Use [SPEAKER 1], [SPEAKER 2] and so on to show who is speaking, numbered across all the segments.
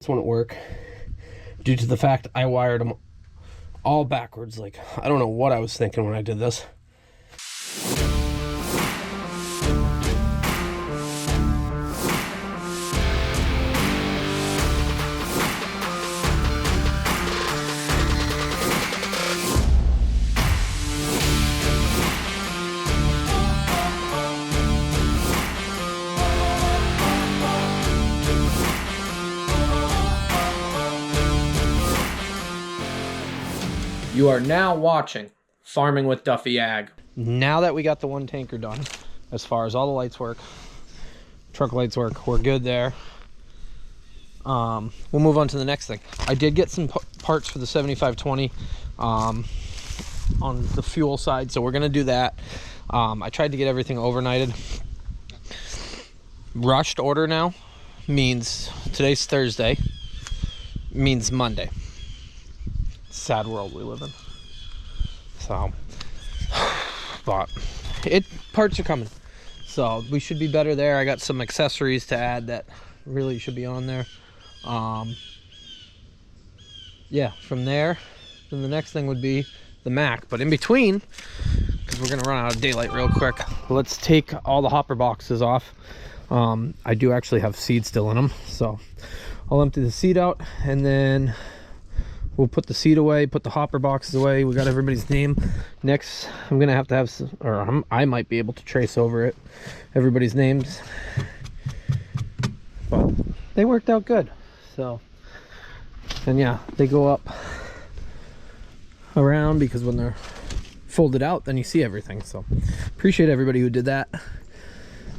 [SPEAKER 1] This wouldn't work due to the fact I wired them all backwards. Like, I don't know what I was thinking when I did this.
[SPEAKER 2] You are now watching Farming with Duffy Ag.
[SPEAKER 1] Now that we got the one tanker done, as far as all the lights work, truck lights work, we're good there. We'll move on to the next thing. I did get some parts for the 7520 on the fuel side, so we're gonna do that. I tried to get everything overnighted. Rushed order now means today's Thursday, means Monday. Sad world we live in. So, but parts are coming, so we should be better there. I got some accessories to add that really should be on there. Yeah, from there, then the next thing would be the Mac. But in between, because we're gonna run out of daylight real quick, let's take all the hopper boxes off. I do actually have seed still in them, so I'll empty the seed out, and then we'll put the seed away, put the hopper boxes away. We got everybody's name. Next, I'm gonna have to have some, or I might be able to trace over it, everybody's names. But they worked out good. So, and yeah, they go up around because when they're folded out, then you see everything. So, appreciate everybody who did that.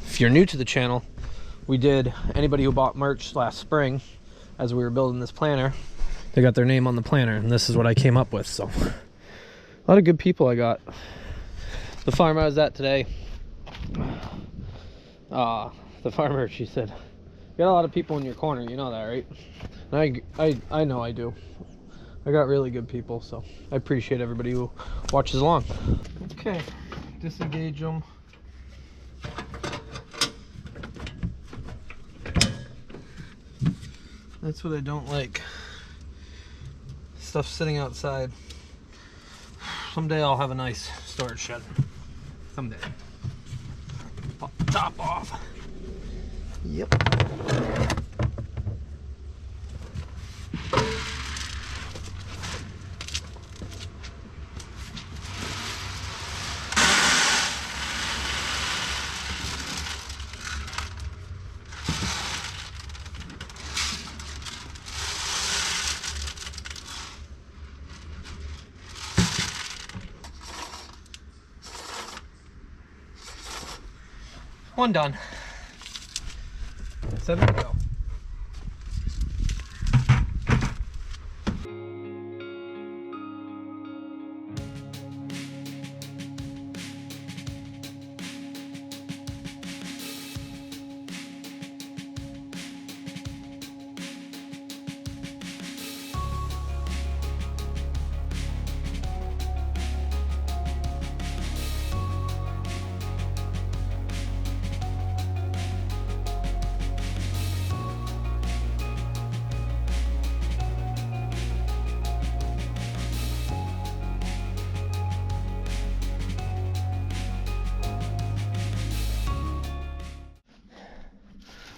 [SPEAKER 1] If you're new to the channel, we did anybody who bought merch last spring as we were building this planner. They got their name on the planner, and this is what I came up with. So, a lot of good people I got. The farm I was at today, the farmer, she said, "You got a lot of people in your corner, you know that, right?" And I know I do. I got really good people, so I appreciate everybody who watches along. Okay, disengage them. That's what I don't like. Stuff sitting outside. Someday I'll have a nice storage shed. Someday. Pop the top off. Yep. One done. 7 to go.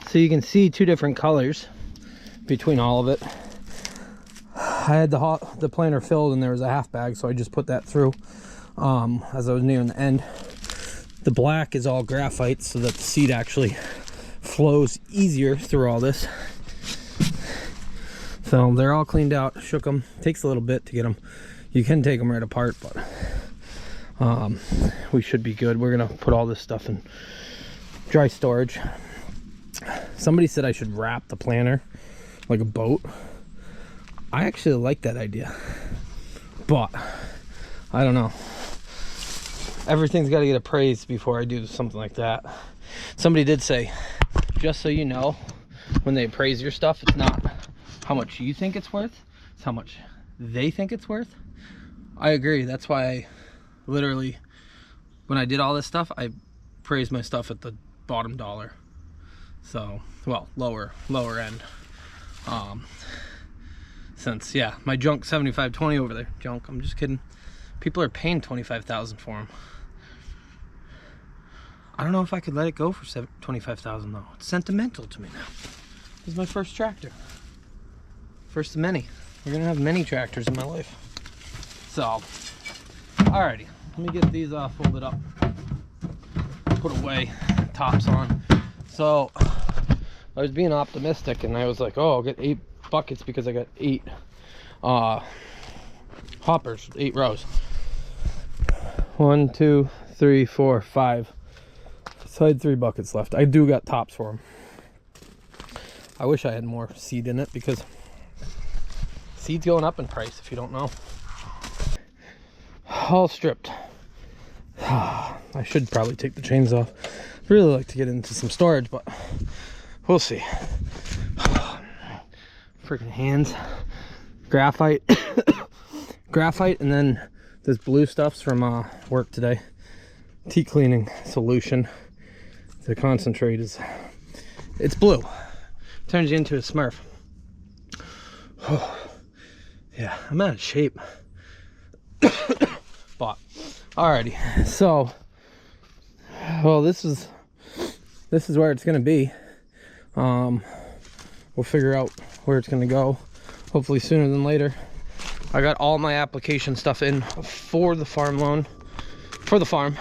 [SPEAKER 1] So you can see two different colors between all of it. I had the planter filled and there was a half bag, so I just put that through as I was nearing the end. The black is all graphite so that the seed actually flows easier through all this. So they're all cleaned out, shook them. Takes a little bit to get them. You can take them right apart, but we should be good. We're gonna put all this stuff in dry storage. Somebody said I should wrap the planter like a boat. I actually like that idea, but I don't know. Everything's got to get appraised before I do something like that. Somebody did say, just so you know, when they appraise your stuff, it's not how much you think it's worth, it's how much they think it's worth. I agree. That's why I literally, when I did all this stuff, I praised my stuff at the bottom dollar. So, well, lower end. Since, yeah, my junk 7520 over there. Junk, I'm just kidding. People are paying 25,000 for them. I don't know if I could let it go for 25,000 though. It's sentimental to me now. This is my first tractor. First of many. We're gonna have many tractors in my life. So, alrighty. Let me get these folded up. Put away, tops on. So, I was being optimistic and I was like, oh, I'll get 8 buckets because I got 8 hoppers, 8 rows. 1, 2, 3, 4, 5. So I had 3 buckets left. I do got tops for them. I wish I had more seed in it because seed's going up in price if you don't know. All stripped. I should probably take the chains off. I'd really like to get into some storage, but we'll see. Freaking hands. Graphite. Graphite, and then this blue stuff's from work today. Teat cleaning solution. The concentrate is, it's blue. Turns you into a Smurf. Oh, yeah, I'm out of shape. But alrighty, so well, this is where it's gonna be. We'll figure out where it's gonna go, hopefully sooner than later. I got all my application stuff in for the farm loan, for the farm.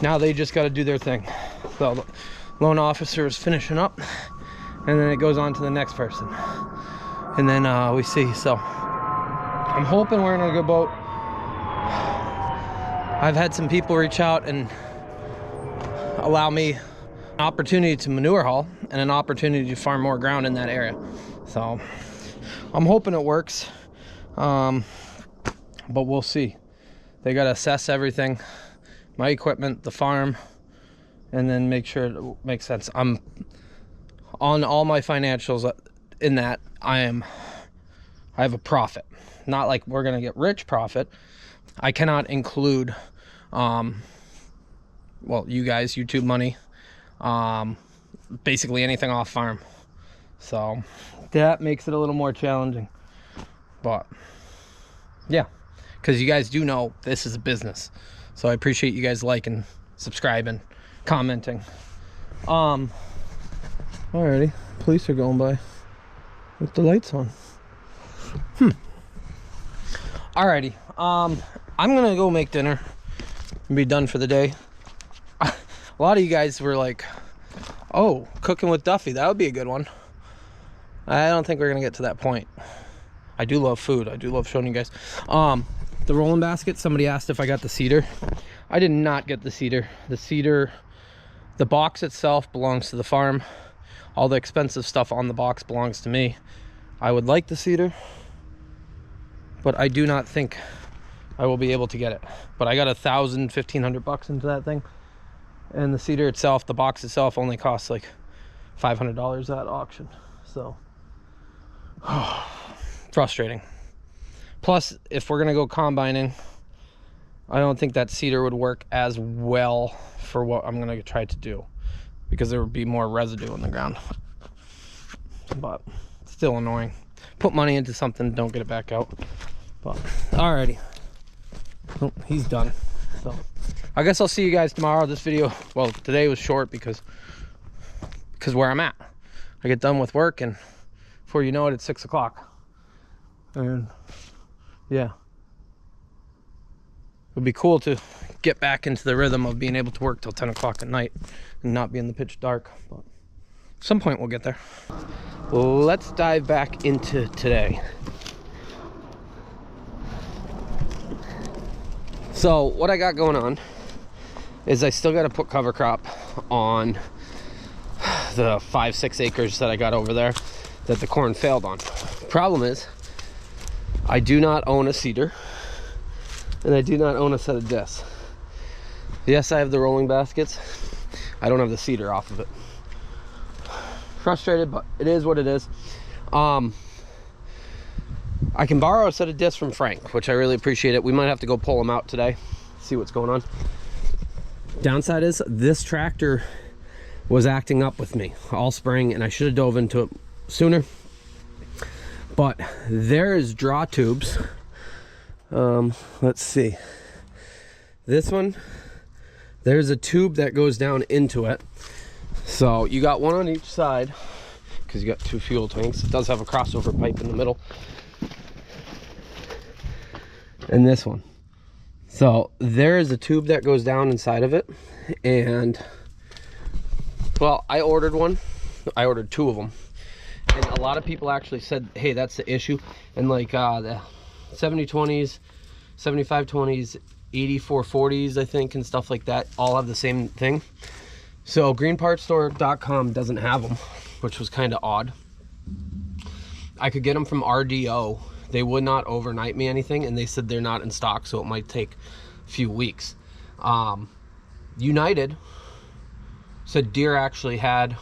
[SPEAKER 1] Now they just got to do their thing. So the loan officer is finishing up, and then it goes on to the next person, and then we see. So I'm hoping we're in a good boat. I've had some people reach out and allow me an opportunity to manure haul and an opportunity to farm more ground in that area. So I'm hoping it works, but we'll see. They got to assess everything, my equipment, the farm, and then make sure it makes sense. I'm on all my financials in that I have a profit. Not like we're gonna get rich profit. I cannot include well, you guys, YouTube money, basically anything off farm. So that makes it a little more challenging. But yeah, because you guys do know this is a business. So I appreciate you guys liking, subscribing, commenting. Alrighty, police are going by with the lights on. Alrighty, I'm gonna go make dinner and be done for the day. A lot of you guys were like, oh, cooking with Duffy, that would be a good one. I don't think we're gonna get to that point. I do love food. I do love showing you guys. The rolling basket, somebody asked if I got the cedar. I did not get the cedar. The cedar, the box itself belongs to the farm. All the expensive stuff on the box belongs to me. I would like the cedar, but I do not think I will be able to get it. But I got $1,500 into that thing. And the cedar itself, the box itself, only costs like $500 at auction. So, frustrating. Plus, if we're gonna go combining, I don't think that cedar would work as well for what I'm gonna try to do, because there would be more residue in the ground. But still annoying. Put money into something, don't get it back out. But alrighty. Oh, he's done. So I guess I'll see you guys tomorrow. This video, well, today was short because where I'm at. I get done with work and before you know it, it's 6 o'clock. And yeah, it would be cool to get back into the rhythm of being able to work till 10 o'clock at night and not be in the pitch dark. But at some point we'll get there. Let's dive back into today. So what I got going on is I still got to put cover crop on the 5-6 acres that I got over there that the corn failed on. Problem is, I do not own a seeder and I do not own a set of discs. Yes, I have the rolling baskets. I don't have the seeder off of it. Frustrated, but it is what it is. I can borrow a set of discs from Frank, which I really appreciate it. We might have to go pull them out today, see what's going on. Downside is this tractor was acting up with me all spring and I should have dove into it sooner. But there's draw tubes. Let's see. This one, there's a tube that goes down into it. So you got one on each side because you got 2 fuel tanks. It does have a crossover pipe in the middle. And this one. So there is a tube that goes down inside of it. And, well, I ordered one. I ordered 2 of them. And a lot of people actually said, hey, that's the issue. And like the 7020s, 7520s, 8440s, I think, and stuff like that, all have the same thing. So greenpartstore.com doesn't have them, which was kind of odd. I could get them from RDO. They would not overnight me anything, and they said they're not in stock, so it might take a few weeks. United said Deere actually had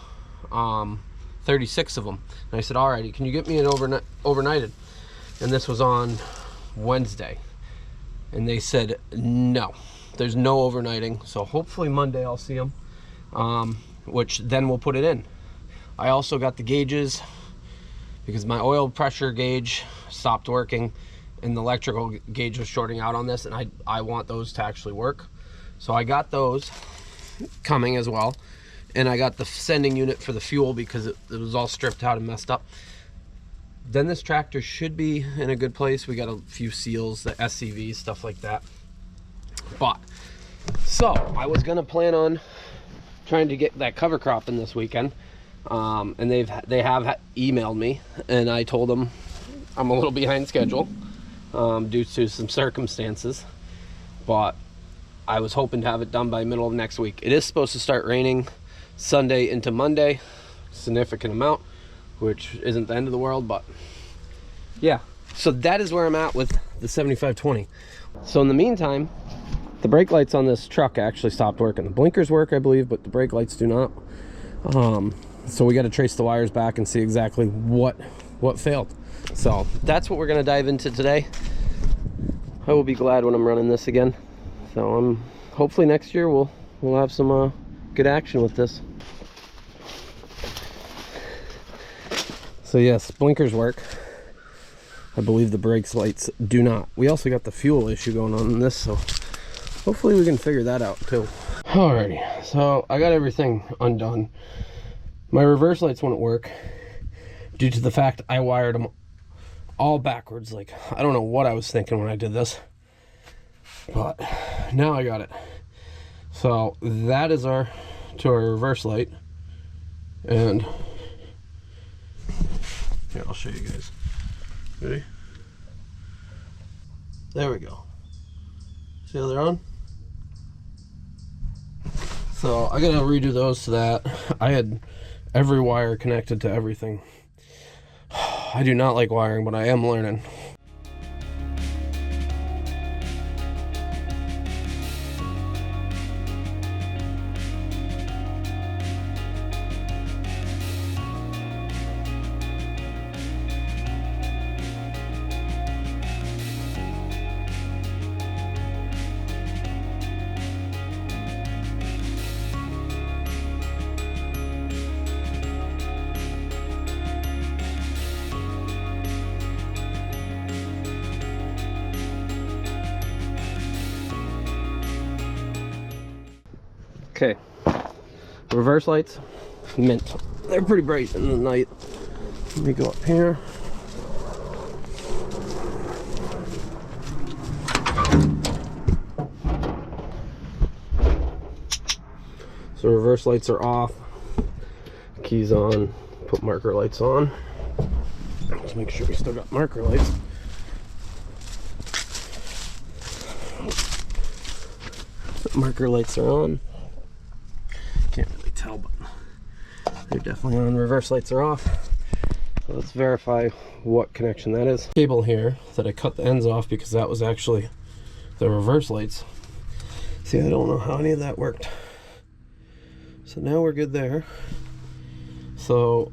[SPEAKER 1] 36 of them. And I said, alrighty, can you get me an overnighted? And this was on Wednesday. And they said, no, there's no overnighting. So hopefully Monday I'll see them, which then we'll put it in. I also got the gauges because my oil pressure gauge stopped working and the electrical gauge was shorting out on this, and I want those to actually work. So I got those coming as well. And I got the sending unit for the fuel because it was all stripped out and messed up. Then this tractor should be in a good place. We got a few seals, the SCV, stuff like that. But, so I was gonna plan on trying to get that cover crop in this weekend. And they have emailed me, and I told them I'm a little behind schedule due to some circumstances. But I was hoping to have it done by middle of next week. It is supposed to start raining Sunday into Monday, significant amount, which isn't the end of the world, but yeah. So that is where I'm at with the 7520. So in the meantime, the brake lights on this truck actually stopped working. The blinkers work, I believe, but the brake lights do not. So we got to trace the wires back and see exactly what failed. So that's what we're going to dive into today. I will be glad when I'm running this again. So hopefully next year we'll have some good action with this. So yes, blinkers work. I believe the brakes lights do not. We also got the fuel issue going on in this, so hopefully we can figure that out too. Alrighty, so I got everything undone. My reverse lights wouldn't work due to the fact I wired them all backwards. Like, I don't know what I was thinking when I did this, but now I got it. So that is our reverse light, and here, I'll show you guys. Ready? There we go. See how they're on? So I gotta redo those to that. I had every wire connected to everything. I do not like wiring, but I am learning. Okay, reverse lights, mint. They're pretty bright in the night. Let me go up here. So reverse lights are off, keys on, put marker lights on. Let's make sure we still got marker lights. Marker lights are on. Can't really tell, but they're definitely on. Reverse lights are off. So let's verify what connection that is. Cable here that I cut the ends off because that was actually the reverse lights. See, I don't know how any of that worked. So now we're good there. So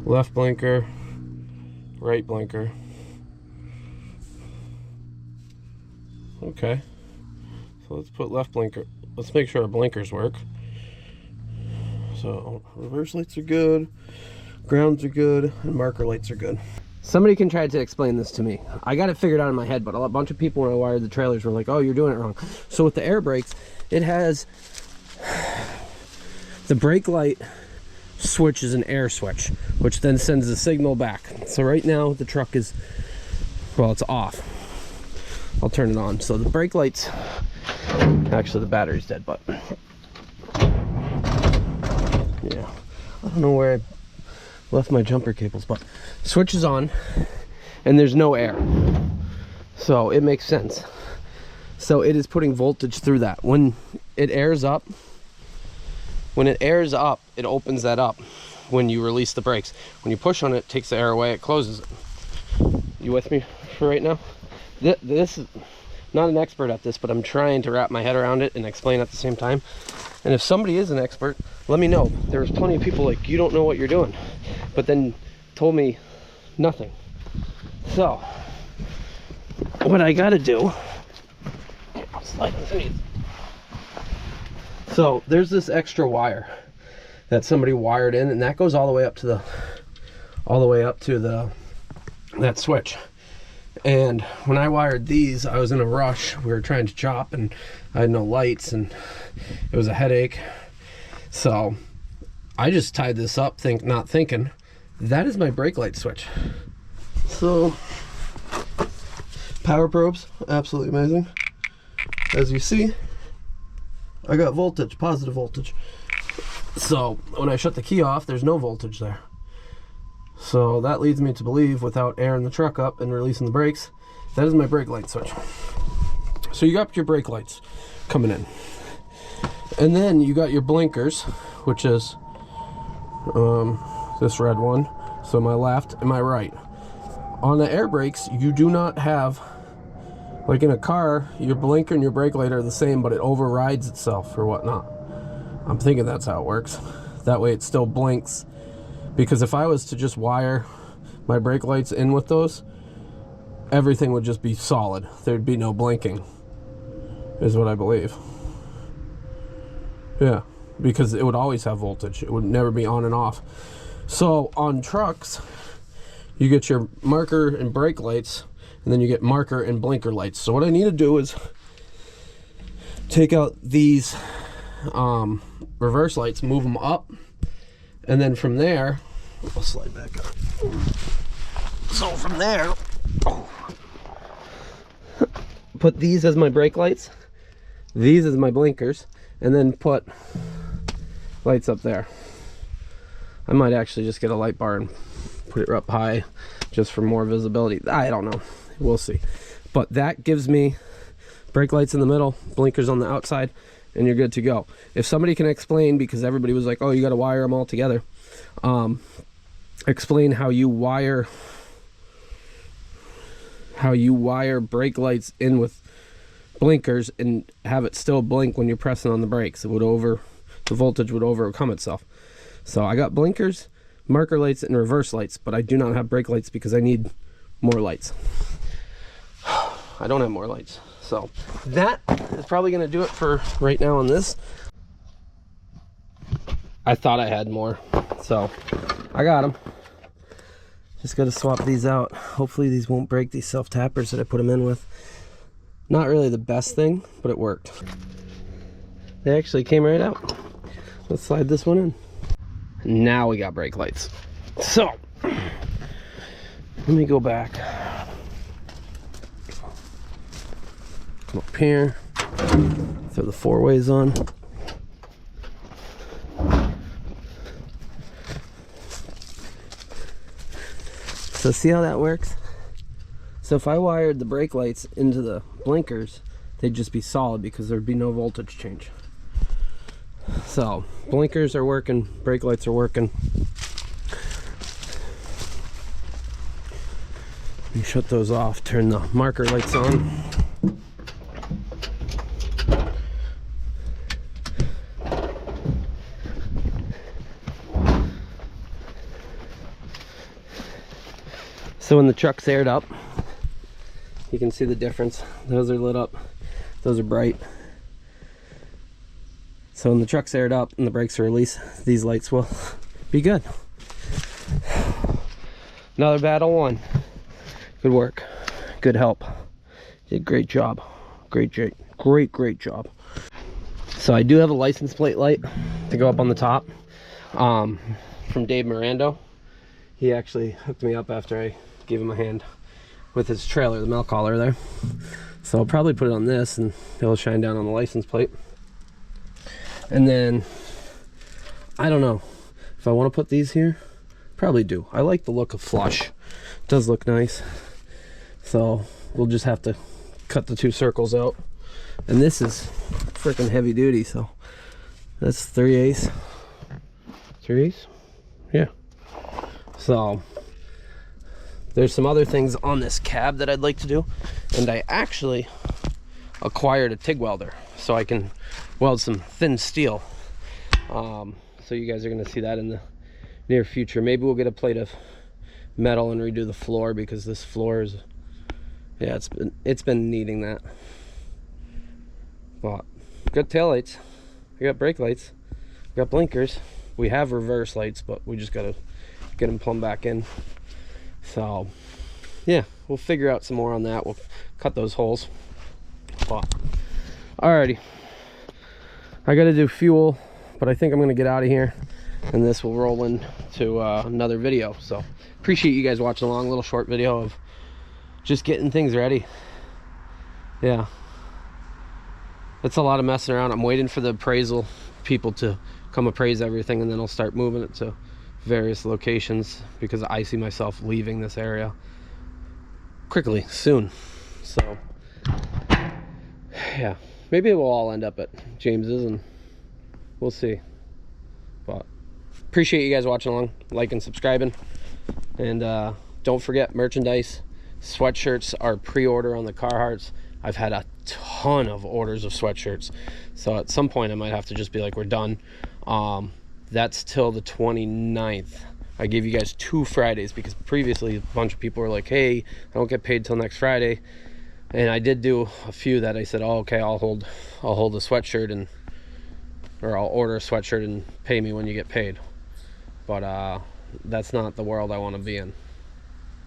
[SPEAKER 1] left blinker, right blinker. Okay. So let's put left blinker. Let's make sure our blinkers work.
[SPEAKER 3] So reverse lights are good, grounds are good, and marker lights are good.
[SPEAKER 1] Somebody can try to explain this to me. I got it figured out in my head, but a bunch of people when I wired the trailers were like, oh, you're doing it wrong. So with the air brakes, it has the brake light switch is an air switch, which then sends the signal back. So right now the truck is, well, it's off. I'll turn it on. So the brake lights, actually the battery's dead, but yeah, I don't know where I left my jumper cables, but switch is on and there's no air, so it makes sense. So it is putting voltage through that. When it airs up, it opens that up when you release the brakes. When you push on it, it takes the air away, it closes it. You with me for right now? This is not an expert at this, but I'm trying to wrap my head around it and explain at the same time. And if somebody is an expert, let me know. There's plenty of people like, you don't know what you're doing, but then told me nothing. So what I gotta do, I'll slide underneath. So there's this extra wire that somebody wired in, and that goes all the way up to that switch. And when I wired these, I was in a rush. We were trying to chop and I had no lights and it was a headache. So I just tied this up, not thinking. That is my brake light switch. So power probes, absolutely amazing. As you see, I got voltage, positive voltage. So when I shut the key off, there's no voltage there. So that leads me to believe, without airing the truck up and releasing the brakes, that is my brake light switch. So you got your brake lights coming in. And then you got your blinkers, which is this red one. So my left and my right. On the air brakes, you do not have, like in a car, your blinker and your brake light are the same, but it overrides itself or whatnot. I'm thinking that's how it works. That way it still blinks. Because if I was to just wire my brake lights in with those, everything would just be solid. There'd be no blinking, is what I believe. Yeah, because it would always have voltage. It would never be on and off. So on trucks, you get your marker and brake lights, and then you get marker and blinker lights. So what I need to do is take out these reverse lights, move them up, and then from there, I'll slide back up. So from there, put these as my brake lights, these as my blinkers, and then put lights up there. I might actually just get a light bar and put it up high just for more visibility. I don't know, we'll see. But that gives me brake lights in the middle, blinkers on the outside, and you're good to go. If somebody can explain, because everybody was like, oh, you got to wire them all together, explain how you wire brake lights in with blinkers and have it still blink when you're pressing on the brakes. The voltage would overcome itself. So I got blinkers, marker lights, and reverse lights, but I do not have brake lights because I need more lights. I don't have more lights. So that is probably going to do it for right now on this. I thought I had more, so I got them. Just got to swap these out. Hopefully these won't break, these self-tappers that I put them in with. Not really the best thing, but it worked. They actually came right out. Let's slide this one in. Now we got brake lights. So let me go back. Come up here, throw the 4-ways on. So see how that works? So if I wired the brake lights into the blinkers, they'd just be solid because there'd be no voltage change. So blinkers are working, brake lights are working. Let me shut those off, turn the marker lights on. So when the truck's aired up, you can see the difference. Those are lit up, those are bright. So when the truck's aired up and the brakes are released, these lights will be good. Another battle won. Good work. Good help. Did a great job. Great job. So I do have a license plate light to go up on the top from Dave Mirando. He actually hooked me up after I gave him a hand with his trailer, the milk hauler there. So I'll probably put it on this and it'll shine down on the license plate. And then I don't know if I want to put these here. Probably do. I like the look of flush. It does look nice. So we'll just have to cut the 2 circles out. And this is freaking heavy duty, so that's 3/8. 3/8? Yeah. So there's some other things on this cab that I'd like to do, and I actually acquired a TIG welder so I can weld some thin steel. So you guys are going to see that in the near future. Maybe we'll get a plate of metal and redo the floor, because this floor is, yeah, it's been needing that. But got taillights, we got brake lights, we got blinkers, we have reverse lights, but we just gotta get them plumbed back in. So yeah, we'll figure out some more on that. We'll cut those holes. But alrighty, I gotta do fuel, but I think I'm gonna get out of here, and this will roll into another video. So appreciate you guys watching along. A little short video of just getting things ready. Yeah, it's a lot of messing around. I'm waiting for the appraisal people to come appraise everything, and then I'll start moving it to various locations, because I see myself leaving this area quickly soon. So yeah, maybe it will all end up at James's, and we'll see. But appreciate you guys watching along, liking, subscribing, and don't forget, merchandise, sweatshirts are pre-order on the Carhartts. I've had a ton of orders of sweatshirts, so at some point I might have to just be like, we're done. That's till the 29th. I gave you guys 2 Fridays, because previously a bunch of people were like, hey, I don't get paid till next Friday. And I did do a few that I said, oh, okay, I'll hold a sweatshirt, and or I'll order a sweatshirt and pay me when you get paid. But that's not the world I want to be in.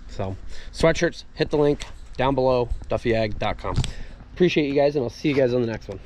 [SPEAKER 1] So sweatshirts, hit the link down below, duffyag.com. Appreciate you guys, and I'll see you guys on the next one.